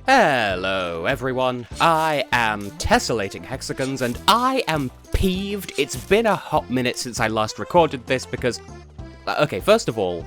Hello everyone, I am Tessellating Hexagons and I am peeved. It's been a hot minute since I last recorded this because, okay, first of all,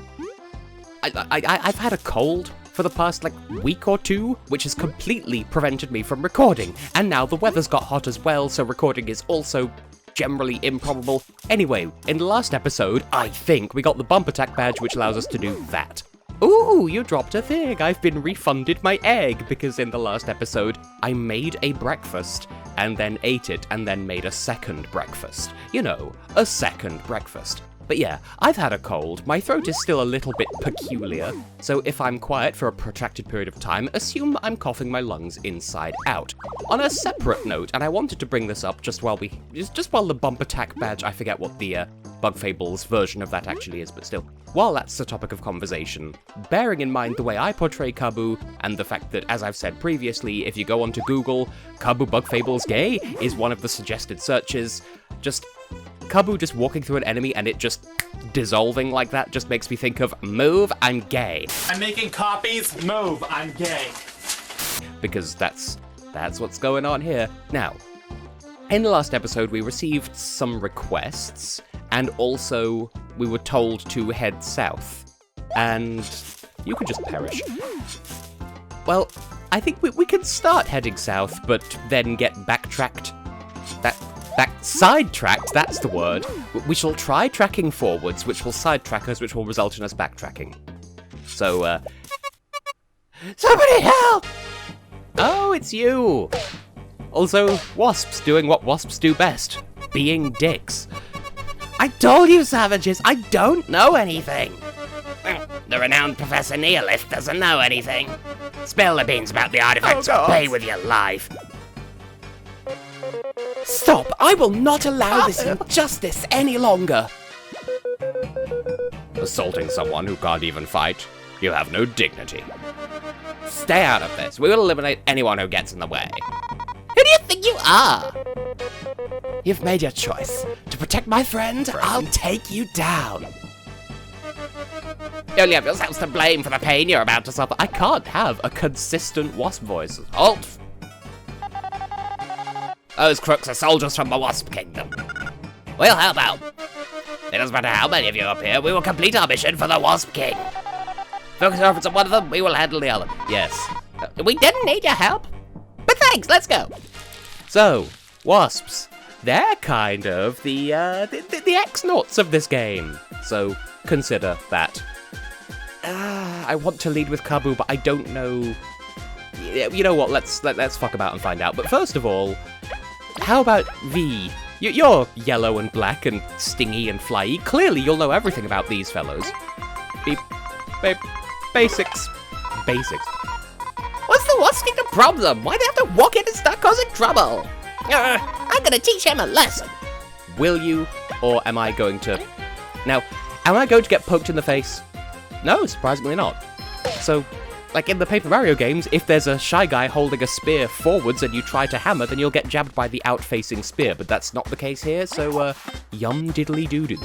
I've had a cold for the past week or two, which has completely prevented me from recording, and now the weather's got hot as well, so recording is also generally improbable. Anyway, in the last episode, I think, we got the bump attack badge which allows us to do that. Ooh, you dropped a thing. I've been refunded my egg, because in the last episode, I made a breakfast, and then ate it, and then made a second breakfast. You know, a second breakfast. But yeah, I've had a cold, my throat is still a little bit peculiar, so if I'm quiet for a protracted period of time, assume I'm coughing my lungs inside out. On a separate note, and I wanted to bring this up just while the bump attack badge, I forget what the Bug Fables version of that actually is, but still. While that's the topic of conversation, bearing in mind the way I portray Kabu, and the fact that, as I've said previously, if you go onto Google, Kabu Bug Fables gay is one of the suggested searches, Kabu just walking through an enemy and it just dissolving like that just makes me think of, move, I'm gay. I'm making copies, move, I'm gay. Because that's what's going on here. Now, in the last episode we received some requests, and also we were told to head south. And you could just perish. Well, I think we can start heading south, but then get backtracked. Sidetracked, that's the word. We shall try tracking forwards, which will sidetrack us, which will result in us backtracking. So, somebody help! Oh, it's you! Also, wasps doing what wasps do best. Being dicks. I told you, savages, I don't know anything! The renowned Professor Neolith doesn't know anything. Spill the beans about the artifacts or pay with your life. Stop! I will not allow this injustice any longer! Assaulting someone who can't even fight? You have no dignity. Stay out of this. We will eliminate anyone who gets in the way. Who do you think you are? You've made your choice. To protect my friend, I'll take you down. You only have yourselves to blame for the pain you're about to suffer. I can't have a consistent wasp voice. Halt! Those crooks are soldiers from the Wasp Kingdom. We'll help out. It doesn't matter how many of you appear, we will complete our mission for the Wasp King. Focus your efforts on one of them, we will handle the other. Yes. We didn't need your help. But thanks, let's go. So, wasps. They're kind of the ex-naughts of this game. So, consider that. I want to lead with Kabu, but I don't know... You know what, let's fuck about and find out. But first of all, how about V? You're yellow and black and stingy and flyy. Clearly you'll know everything about these fellows. Basics. Basics. What's the Wasp Kingdom problem? Why do they have to walk in and start causing trouble? I'm gonna teach him a lesson. Will you, or am I going to... Now, am I going to get poked in the face? No, surprisingly not. So... like in the Paper Mario games, if there's a Shy Guy holding a spear forwards and you try to hammer, then you'll get jabbed by the out-facing spear, but that's not the case here, so, yum diddly doo-doo.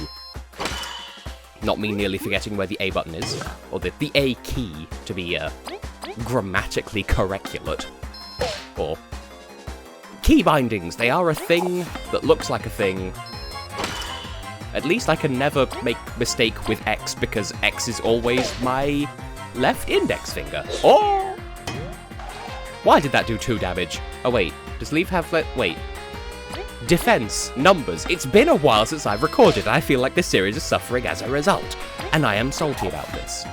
Not me nearly forgetting where the A button is, or the A key, to be, grammatically correculate. Or... key bindings, they are a thing that looks like a thing. At least I can never make mistake with X, because X is always my... left index finger. Oh! Why did that do 2 damage? Oh wait, does leaf have wait. Defense, numbers. It's been a while since I've recorded, and I feel like this series is suffering as a result. And I am salty about this.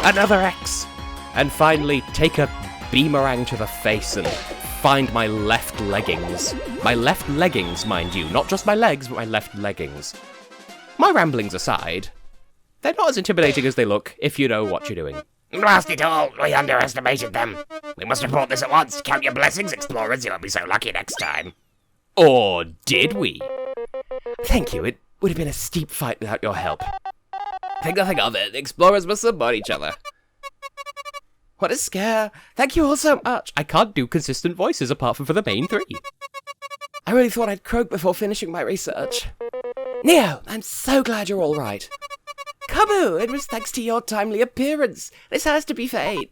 Another X! And finally, take a beamerang to the face and find my left leggings. My left leggings, mind you. Not just my legs, but my left leggings. My ramblings aside, they're not as intimidating as they look, if you know what you're doing. Blast it all, we underestimated them. We must report this at once. Count your blessings, explorers, you won't be so lucky next time. Or did we? Thank you, it would have been a steep fight without your help. Think nothing of it, explorers must support each other. What a scare. Thank you all so much. I can't do consistent voices apart from for the main 3. I really thought I'd croak before finishing my research. Neo, I'm so glad you're all right. Kabu, it was thanks to your timely appearance. This has to be fate.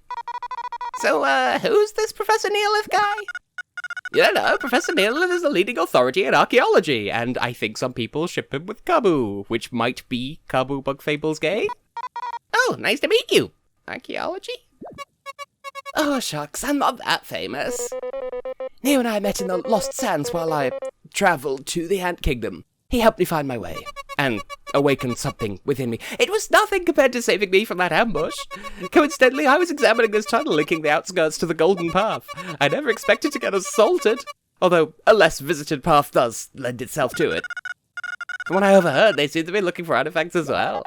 So, who's this Professor Neolith guy? You don't know, Professor Neolith is the leading authority in archaeology, and I think some people ship him with Kabu, which might be Kabu Bug Fables gay? Oh, nice to meet you. Archaeology? Oh, shucks, I'm not that famous. Neo and I met in the Lost Sands while I travelled to the Ant Kingdom. He helped me find my way, and awakened something within me. It was nothing compared to saving me from that ambush. Coincidentally, I was examining this tunnel linking the outskirts to the Golden Path. I never expected to get assaulted, although a less visited path does lend itself to it. From what I overheard, they seem to be looking for artifacts as well.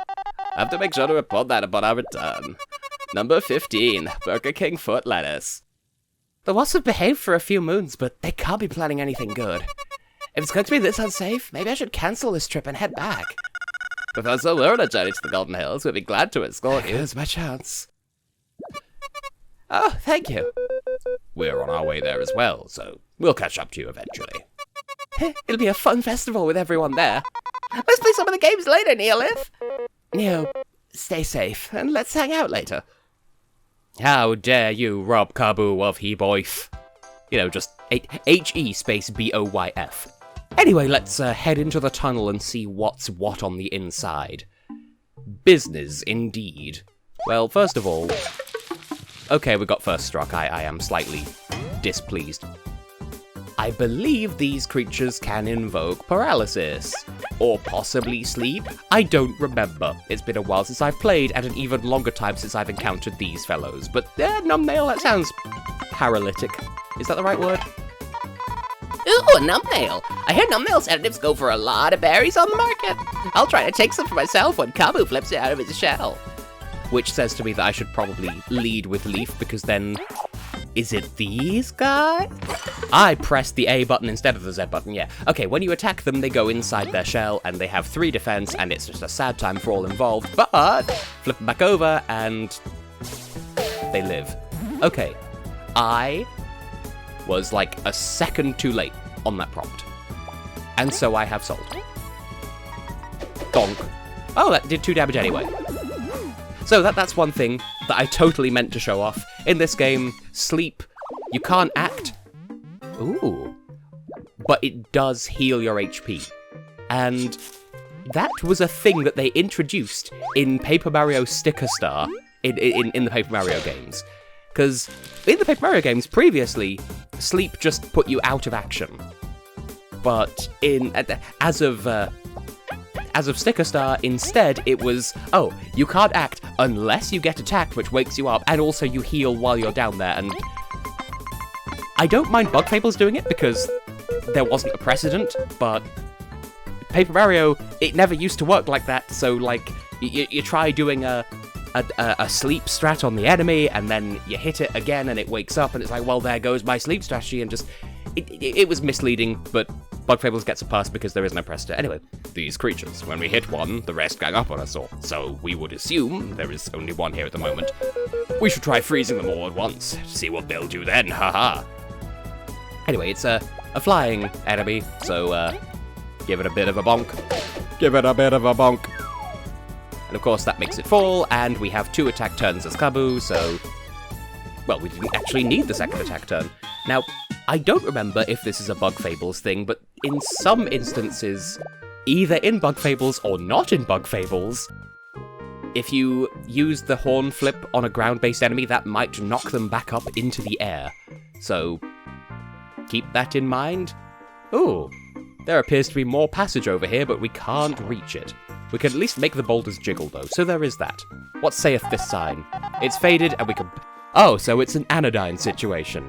I have to make sure to report that upon our return. Number 15, Burger King foot lettuce. The wasps have behaved for a few moons, but they can't be planning anything good. If it's going to be this unsafe, maybe I should cancel this trip and head back. Professor, we're on a journey to the Golden Hills. We'll be glad to escort you. Here's my chance. Oh, thank you. We're on our way there as well, so we'll catch up to you eventually. It'll be a fun festival with everyone there. Let's play some of the games later, Neolith. Neo, stay safe, and let's hang out later. How dare you rob Kabu of he boyf? You know, just H-E space B-O-Y-F. Anyway, let's head into the tunnel and see what's what on the inside. Business, indeed. Well, first of all... Okay, we got first struck. I am slightly displeased. I believe these creatures can invoke paralysis. Or possibly sleep. I don't remember. It's been a while since I've played, and an even longer time since I've encountered these fellows. But, numbnail, that sounds paralytic. Is that the right word? Ooh, a numbnail. I hear numbnail sedatives go for a lot of berries on the market. I'll try to take some for myself when Kabu flips it out of his shell. Which says to me that I should probably lead with Leaf, because then... Is it these guys? I pressed the A button instead of the Z button, yeah. Okay, when you attack them, they go inside their shell, and they have 3 defense, and it's just a sad time for all involved, but flip them back over, and they live. Okay, I was like a second too late on that prompt. And so I have sold. Donk. Oh, that did 2 damage anyway. So that's one thing that I totally meant to show off. In this game, sleep, you can't act. Ooh. But it does heal your HP. And that was a thing that they introduced in Paper Mario Sticker Star in the Paper Mario games. Because in the Paper Mario games previously, sleep just put you out of action. But as of Sticker Star, instead, it was, oh, you can't act unless you get attacked, which wakes you up, and also you heal while you're down there, and I don't mind Bug Fables doing it, because there wasn't a precedent, but Paper Mario, it never used to work like that, so, like, you try doing a sleep strat on the enemy, and then you hit it again, and it wakes up, and it's like, well, there goes my sleep strategy, and just, it was misleading, but Bug Fables gets a pass because there is no precedent. Anyway, these creatures, when we hit one, the rest gang up on us all. So we would assume there is only one here at the moment. We should try freezing them all at once. See what they'll do then, haha. Anyway, it's a flying enemy, so give it a bit of a bonk. Give it a bit of a bonk. And of course that makes it fall, and we have 2 attack turns as Kabu, so... Well, we didn't actually need the second attack turn. Now, I don't remember if this is a Bug Fables thing, but in some instances, either in Bug Fables or not in Bug Fables, if you use the horn flip on a ground-based enemy, that might knock them back up into the air. So, keep that in mind. Ooh, there appears to be more passage over here, but we can't reach it. We can at least make the boulders jiggle, though, so there is that. What saith this sign? It's faded, and we can... Oh, so it's an anodyne situation.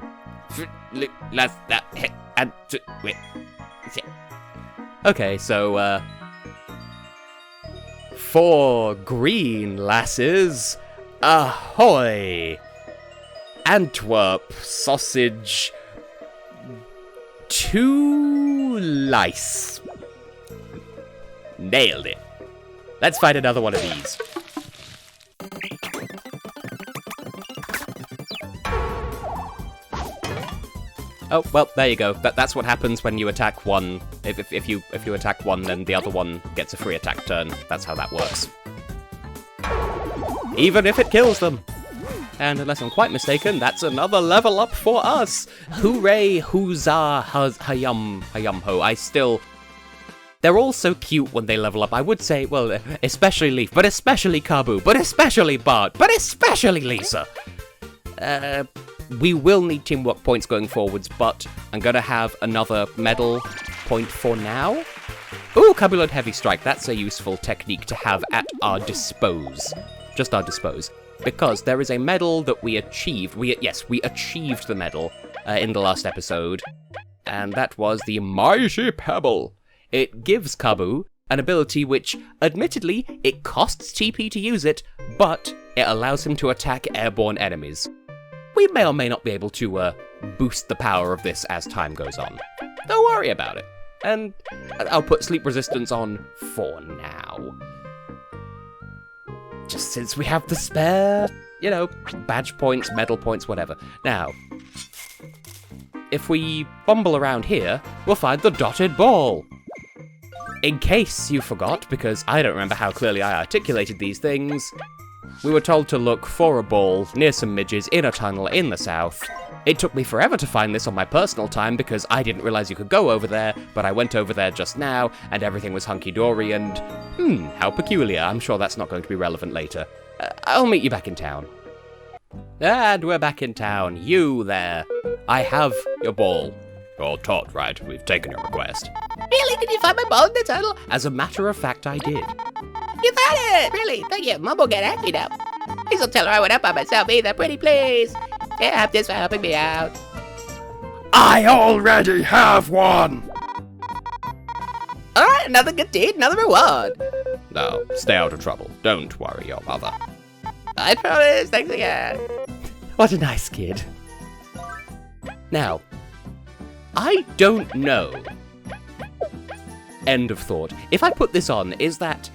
Okay, so, 4 green lasses, ahoy! Antwerp sausage, 2 lice. Nailed it. Let's find another one of these. Oh, well, there you go. That's what happens when you attack one. If you attack one, then the other one gets a free attack turn. That's how that works. Even if it kills them. And unless I'm quite mistaken, that's another level up for us. Hooray, huzzah, hayum ho. They're all so cute when they level up. I would say, well, especially Leaf, but especially Kabu, but especially Bart, but especially Lisa. We will need teamwork points going forwards, but I'm gonna have another medal point for now. Ooh, Kabulon Heavy Strike. That's a useful technique to have at our dispose. Just our dispose. Because there is a medal that we achieved. We achieved the medal in the last episode. And that was the Mighty Pebble. It gives Kabu an ability which, admittedly, it costs TP to use it, but it allows him to attack airborne enemies. We may or may not be able to boost the power of this as time goes on. Don't worry about it. And I'll put sleep resistance on for now. Just since we have the spare, badge points, medal points, whatever. Now, if we bumble around here, we'll find the dotted ball. In case you forgot, because I don't remember how clearly I articulated these things, we were told to look for a ball near some midges in a tunnel in the south. It took me forever to find this on my personal time because I didn't realize you could go over there, but I went over there just now and everything was hunky-dory and, how peculiar. I'm sure that's not going to be relevant later. I'll meet you back in town. And we're back in town. You there. I have your ball. You're taught, right? We've taken your request. Really? Did you find my ball in the tunnel? As a matter of fact, I did. You found it! Really? Thank you. Mum will get angry now. Please don't tell her I went up by myself either. Pretty please. Yeah, have this for helping me out. I already have one! Alright, another good deed, another reward. Now, stay out of trouble. Don't worry your mother. I promise. Thanks again. What a nice kid. Now, I don't know. End of thought. If I put this on, is that...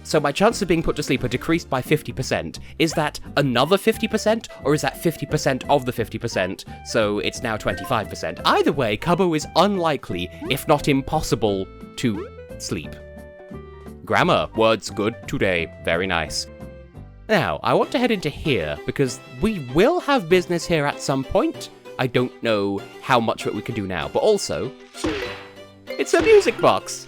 So my chances of being put to sleep are decreased by 50%. Is that another 50%? Or is that 50% of the 50%? So it's now 25%. Either way, Cubbo is unlikely, if not impossible, to sleep. Grammar. Words good today. Very nice. Now, I want to head into here, because we will have business here at some point. I don't know how much of it we can do now, but also, it's a music box.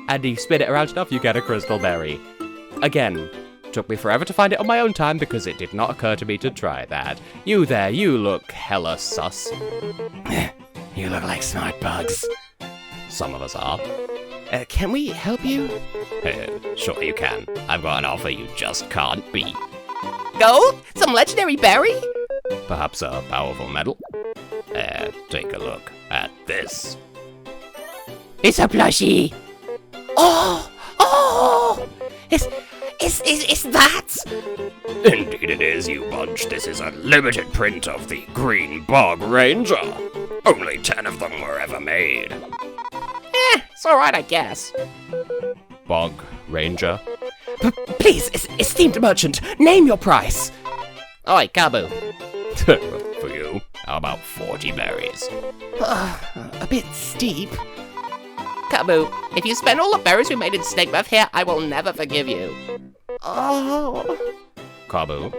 And you spin it around enough, you get a crystal berry. Again, took me forever to find it on my own time because it did not occur to me to try that. You there, you look hella sus. You look like smart bugs. Some of us are. Can we help you? Sure you can. I've got an offer you just can't beat. Gold? Some legendary berry? Perhaps a powerful medal? Take a look at this. It's a plushie. Oh! Is that? Indeed it is, you bunch. This is a limited print of the Green Bog Ranger. Only 10 of them were ever made. It's alright, I guess. Bog Ranger? Please, esteemed merchant, name your price. Oi, Kabu. For you, how about 40 berries? A bit steep. Kabu, if you spend all the berries we made in Snake Breath here, I will never forgive you. Oh. Kabu?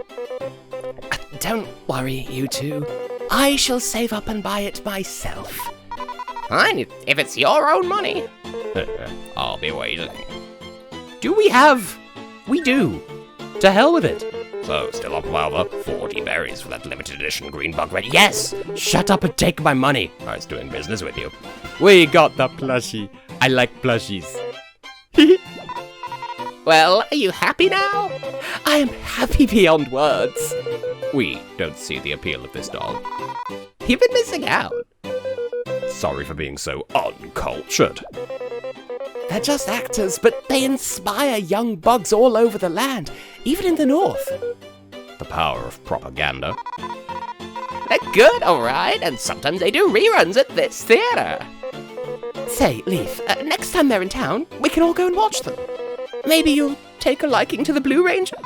Don't worry, you two. I shall save up and buy it myself. Fine, if it's your own money. I'll be waiting. Do we have? We do. To hell with it. So, still up about 40 berries for that limited edition Green Bug Ranger. Yes! Shut up and take my money. Nice doing business with you. We got the plushie. I like plushies. Well, are you happy now? I am happy beyond words. We don't see the appeal of this doll. You've been missing out. Sorry for being so uncultured. They're just actors, but they inspire young bugs all over the land, even in the north. The power of propaganda. They're good, alright, and sometimes they do reruns at this theatre. Say, Leaf, next time they're in town, we can all go and watch them. Maybe you'll take a liking to the Blue Ranger?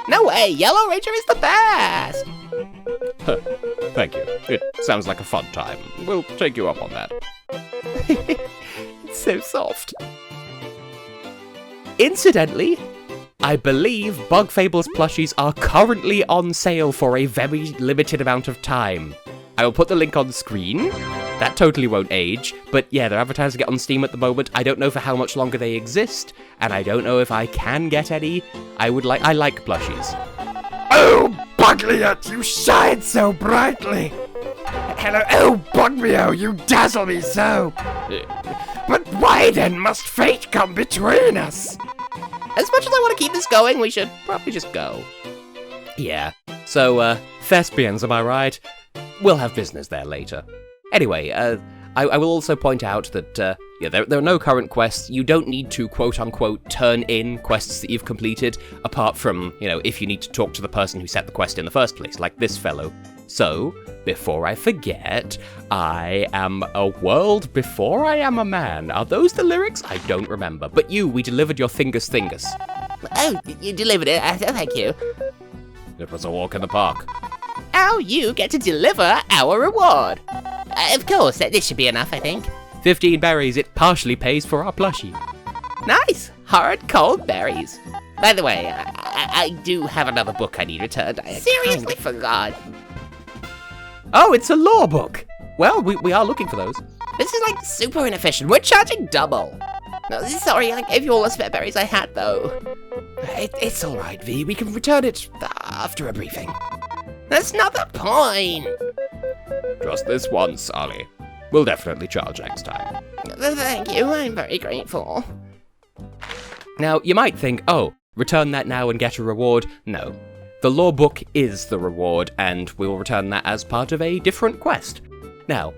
No way, Yellow Ranger is the best! Thank you. It sounds like a fun time. We'll take you up on that. It's so soft. Incidentally, I believe Bug Fables plushies are currently on sale for a very limited amount of time. I will put the link on screen. That totally won't age, but yeah, they're advertising it on Steam at the moment. I don't know for how much longer they exist, and I don't know if I can get any. I like plushies. Oh, Bugliot, you shine so brightly! Hello, oh, Bugmeo, you dazzle me so! But why then must fate come between us? As much as I want to keep this going, we should probably just go. Yeah. So, thespians, am I right? We'll have business there later. Anyway, I will also point out that, there are no current quests. You don't need to, quote-unquote, turn in quests that you've completed, apart from, if you need to talk to the person who set the quest in the first place, like this fellow. So, before I forget, I am a world before I am a man. Are those the lyrics? I don't remember. But we delivered your thingus. Oh, you delivered it. Thank you. It was a walk in the park. Now you get to deliver our reward. Of course, this should be enough, I think. 15 berries, it partially pays for our plushie. Nice, hard, cold berries. By the way, I do have another book I need returned. I seriously forgot. Oh, it's a law book. Well, we are looking for those. This is like super inefficient. We're charging double. No, sorry, I gave you all the spare berries I had, though. It's all right, V. We can return it after a briefing. That's not the point. Just this once, Ollie. We'll definitely charge next time. Thank you, I'm very grateful. Now, you might think, oh, return that now and get a reward. No. The law book is the reward, and we'll return that as part of a different quest. Now,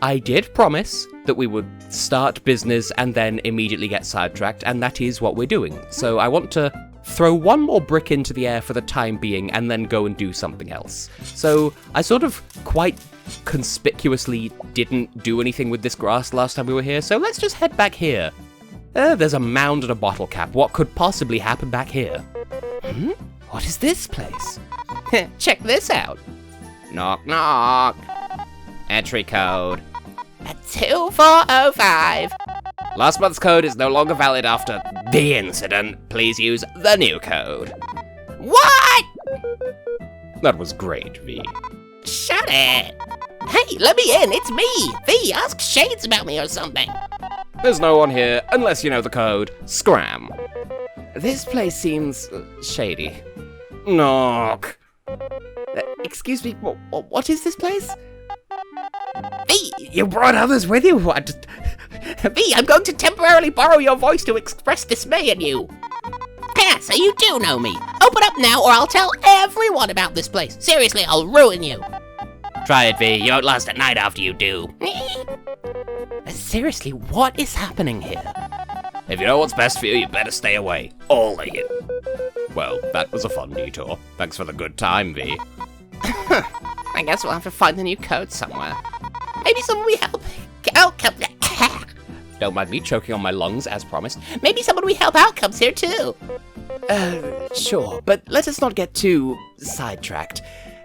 I did promise that we would start business and then immediately get sidetracked, and that is what we're doing. So I want to throw one more brick into the air for the time being and then go and do something else. So I sort of quite conspicuously didn't do anything with this grass last time we were here, so let's just head back here. There's a mound and a bottle cap. What could possibly happen back here? What is this place? Check this out. Knock, knock. Entry code. 2405. Last month's code is no longer valid after the incident. Please use the new code. What? That was great, V. Shut it. Hey, let me in. It's me. V, ask Shades about me or something. There's no one here unless you know the code. Scram. This place seems shady. Knock. Excuse me, what is this place? V! You brought others with you? What? V, I'm going to temporarily borrow your voice to express dismay at you. Yeah, so you do know me. Open up now or I'll tell everyone about this place. Seriously, I'll ruin you. Try it, V. You won't last a night after you do. Seriously, what is happening here? If you know what's best for you, you better stay away. All of you. Well, that was a fun detour. Thanks for the good time, V. I guess we'll have to find the new code somewhere. Maybe someone we help. Don't mind me choking on my lungs, as promised. Maybe someone we help out comes here too. Sure, but let us not get too sidetracked.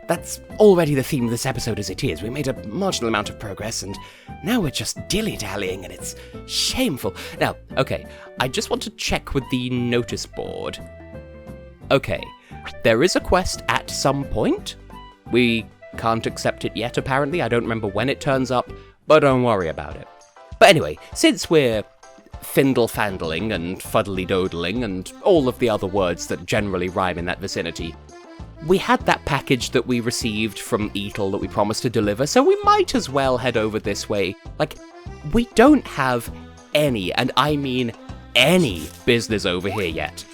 That's already the theme of this episode as it is. We made a marginal amount of progress, and now we're just dilly-dallying, and it's shameful. Now, okay, I just want to check with the notice board. Okay, there is a quest at some point. We can't accept it yet, apparently. I don't remember when it turns up, but don't worry about it. But anyway, since we're findle-fandling and fuddly-dodling and all of the other words that generally rhyme in that vicinity, we had that package that we received from Eatle that we promised to deliver, so we might as well head over this way. Like, we don't have any, and I mean any, business over here yet.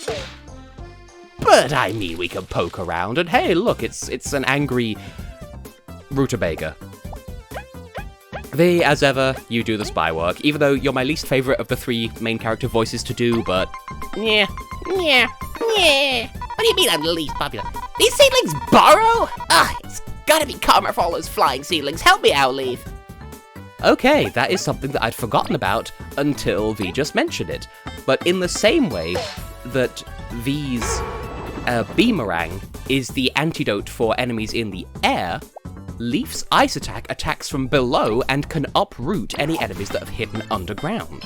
But I mean, we can poke around, and hey, look, it's an angry rutabaga. V, as ever, you do the spy work, even though you're my least favourite of the three main character voices to do, but... Yeah. What do you mean I'm the least popular? These seedlings burrow? It's gotta be karma for all those flying seedlings. Help me out, Leaf. Okay, that is something that I'd forgotten about until V just mentioned it. But in the same way that V's Beamerang is the antidote for enemies in the air, Leaf's ice attack attacks from below and can uproot any enemies that have hidden underground.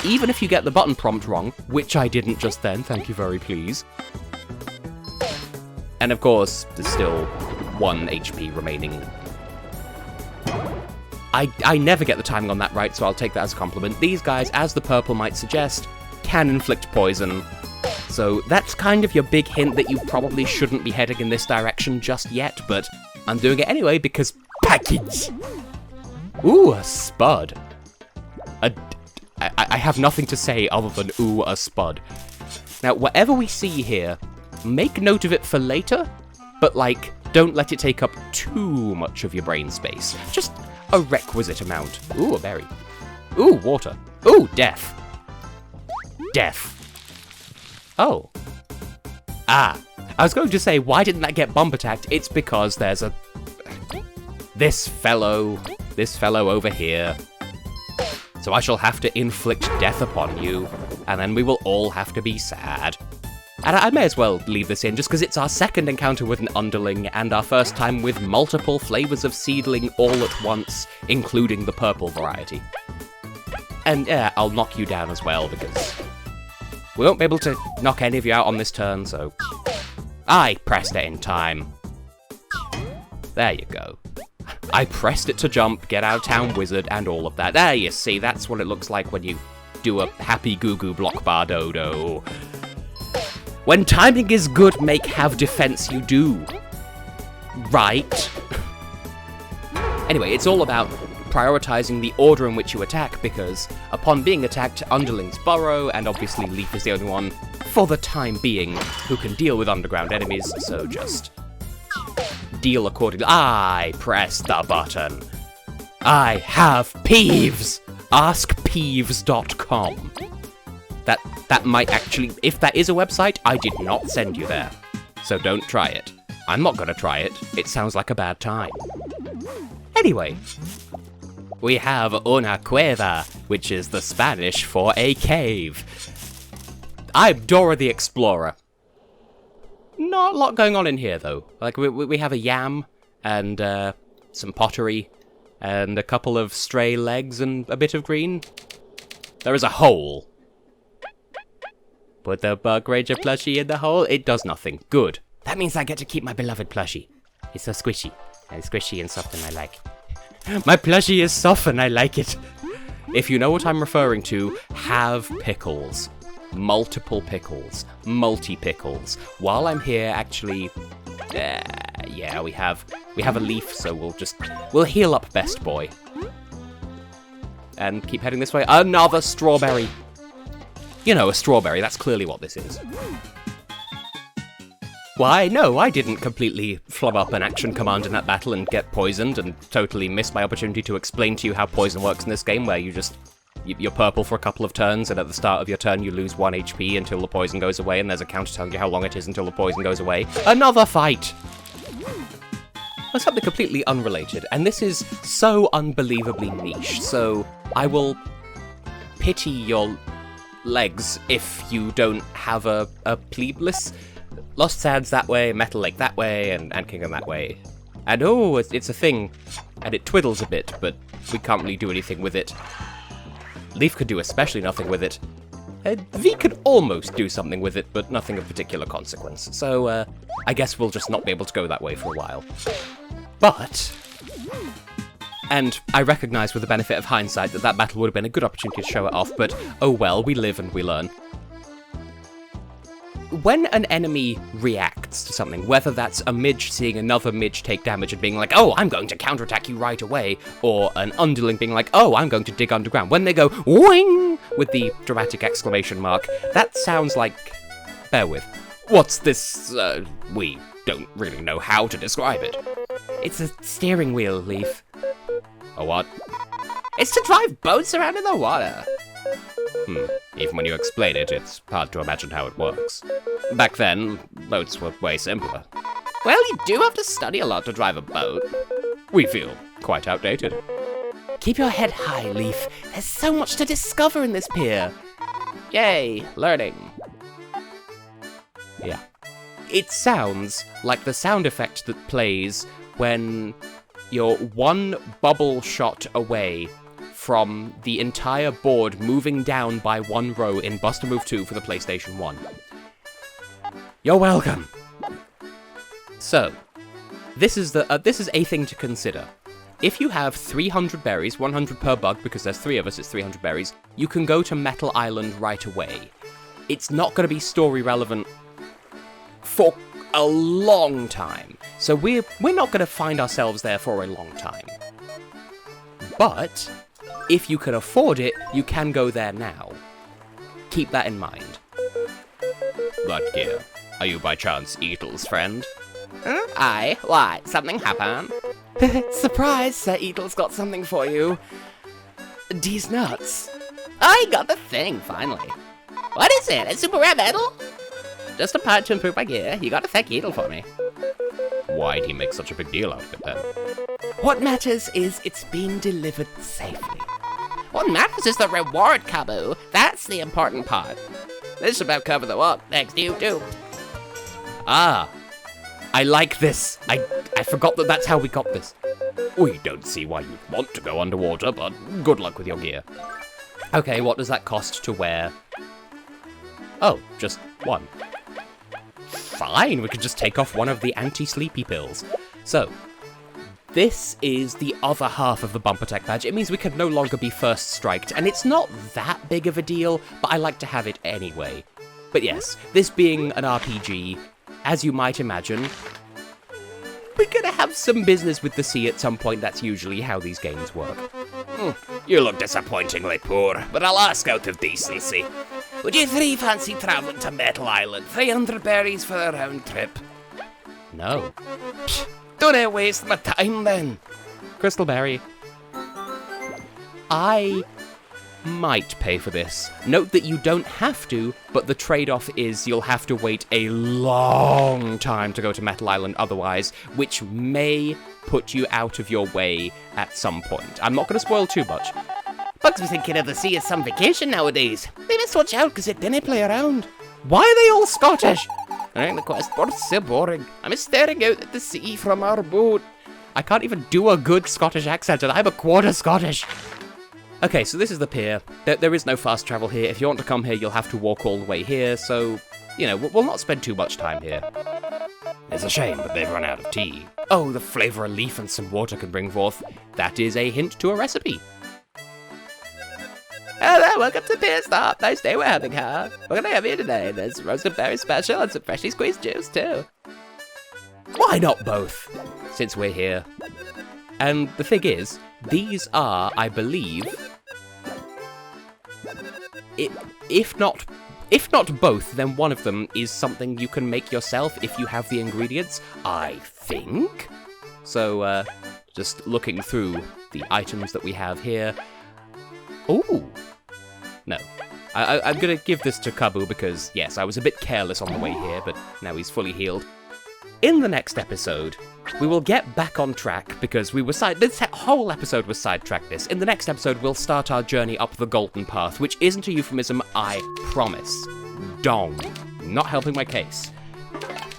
even if you get the button prompt wrong, which I didn't just then, thank you very please. And of course, there's still 1 HP remaining. I never get the timing on that right, so I'll take that as a compliment. These guys, as the purple might suggest, can inflict poison. So that's kind of your big hint that you probably shouldn't be heading in this direction just yet, but I'm doing it anyway because package! Ooh, a spud. I have nothing to say other than ooh, a spud. Now, whatever we see here, make note of it for later, but like, don't let it take up too much of your brain space. Just a requisite amount. Ooh, a berry. Ooh, water. Ooh, death. Death. Oh. Ah. I was going to say, why didn't that get bump attacked? It's because there's a... This fellow over here. So I shall have to inflict death upon you, and then we will all have to be sad. And I may as well leave this in, just because it's our second encounter with an underling, and our first time with multiple flavors of seedling all at once, including the purple variety. And yeah, I'll knock you down as well, because we won't be able to knock any of you out on this turn, so... I pressed it in time. There you go. I pressed it to jump, get out of town wizard, and all of that. There you see, that's what it looks like when you do a happy goo-goo block bar dodo. When timing is good, make have defense you do. Right? Anyway, it's all about prioritizing the order in which you attack, because upon being attacked, underlings burrow, and obviously Leaf is the only one, for the time being, who can deal with underground enemies, so just deal accordingly. I press the button. I have Peeves! AskPeeves.com. That might actually, if that is a website, I did not send you there. So don't try it. I'm not gonna try it. It sounds like a bad time. Anyway, we have una cueva, which is the Spanish for a cave. I'm Dora the Explorer. Not a lot going on in here, though. Like, we have a yam, and some pottery, and a couple of stray legs, and a bit of green. There is a hole. Put the Bug Ranger plushie in the hole. It does nothing. Good. That means I get to keep my beloved plushie. It's so squishy. And squishy and soft and I like. My plushie is soft and I like it. If you know what I'm referring to, have pickles. Multiple pickles. Multi-pickles. While I'm here, actually... yeah, we have a leaf, so we'll heal up, best boy. And keep heading this way. Another strawberry! You know, a strawberry, that's clearly what this is. Why, no, I didn't completely flub up an action command in that battle and get poisoned and totally miss my opportunity to explain to you how poison works in this game, where you're purple for a couple of turns, and at the start of your turn you lose 1 HP until the poison goes away, and there's a counter telling you how long it is until the poison goes away. Another fight! Well, something completely unrelated, and this is so unbelievably niche, so I will pity your legs if you don't have a plebeless. Lost Sands that way, Metal Lake that way, and Kingdom that way. And oh, it's a thing, and it twiddles a bit, but we can't really do anything with it. Leaf could do especially nothing with it. V could almost do something with it, but nothing of particular consequence. So, I guess we'll just not be able to go that way for a while. But... and I recognise with the benefit of hindsight that battle would have been a good opportunity to show it off, but oh well, we live and we learn. When an enemy reacts to something, whether that's a midge seeing another midge take damage and being like, oh, I'm going to counterattack you right away, or an underling being like, oh, I'm going to dig underground, when they go, wing, with the dramatic exclamation mark, that sounds like, bear with, what's this, we don't really know how to describe it. It's a steering wheel, Leaf. A what? It's to drive boats around in the water. Even when you explain it, it's hard to imagine how it works. Back then, boats were way simpler. Well, you do have to study a lot to drive a boat. We feel quite outdated. Keep your head high, Leaf. There's so much to discover in this pier. Yay, learning. Yeah. It sounds like the sound effect that plays when you're one bubble shot away from the entire board moving down by 1 row in Buster Move 2 for the PlayStation 1. You're welcome! So, this is a thing to consider. If you have 300 berries, 100 per bug, because there's 3 of us, it's 300 berries, you can go to Metal Island right away. It's not going to be story relevant for a long time, so we're not going to find ourselves there for a long time. But, if you can afford it, you can go there now. Keep that in mind. Lutgear, are you by chance Eatle's friend? Aye, why? Something happened? Surprise, Sir Eatle's got something for you. These nuts. I got the thing, finally. What is it? A super rare medal? Just a part to improve my gear. You gotta thank Eatle for me. Why'd he make such a big deal out of it then? What matters is it's been delivered safely. What matters is the reward, Kabu. That's the important part. This about cover the walk. Thanks to you, too. Ah, I like this. I forgot that that's how we got this. We don't see why you'd want to go underwater, but good luck with your gear. Okay, what does that cost to wear? Oh, just 1. Fine, we could just take off one of the anti-sleepy pills. So, this is the other half of the bumper tech badge. It means we can no longer be first striked, and it's not that big of a deal, but I like to have it anyway. But yes, this being an RPG, as you might imagine, we're gonna have some business with the sea at some point. That's usually how these games work. You look disappointingly poor, but I'll ask out of decency. Would you 3 fancy travelling to Metal Island? 300 berries for a round trip. No. Don't waste my time then. Crystalberry. I might pay for this. Note that you don't have to, but the trade-off is you'll have to wait a long time to go to Metal Island otherwise, which may put you out of your way at some point. I'm not going to spoil too much. Bugs be thinking of the sea as some vacation nowadays. They must watch out because it didn't play around. Why are they all Scottish? The quest board's so boring. I'm staring out at the sea from our boat. I can't even do a good Scottish accent, and I'm a quarter Scottish. Okay, so this is the pier. There is no fast travel here. If you want to come here, you'll have to walk all the way here, so, you know, we'll not spend too much time here. It's a shame, but they've run out of tea. Oh, the flavour a leaf and some water can bring forth. That is a hint to a recipe. Hello, welcome to Pier Stop. Nice day we're having, huh? What can I have here today? There's roasted berry special and some freshly squeezed juice, too. Why not both? Since we're here. And the thing is, these are, I believe, if not both, then one of them is something you can make yourself if you have the ingredients, I think. So, just looking through the items that we have here. Ooh. No. I'm gonna give this to Kabu because, yes, I was a bit careless on the way here, but now he's fully healed. In the next episode, we will get back on track because this whole episode was sidetracked this. In the next episode, we'll start our journey up the Golden Path, which isn't a euphemism, I promise. Dong. Not helping my case.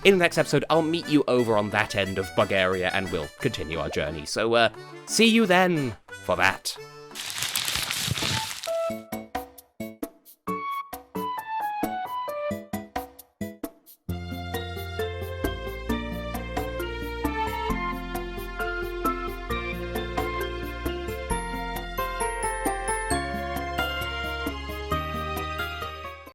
In the next episode, I'll meet you over on that end of Bug Area and we'll continue our journey. So, see you then for that.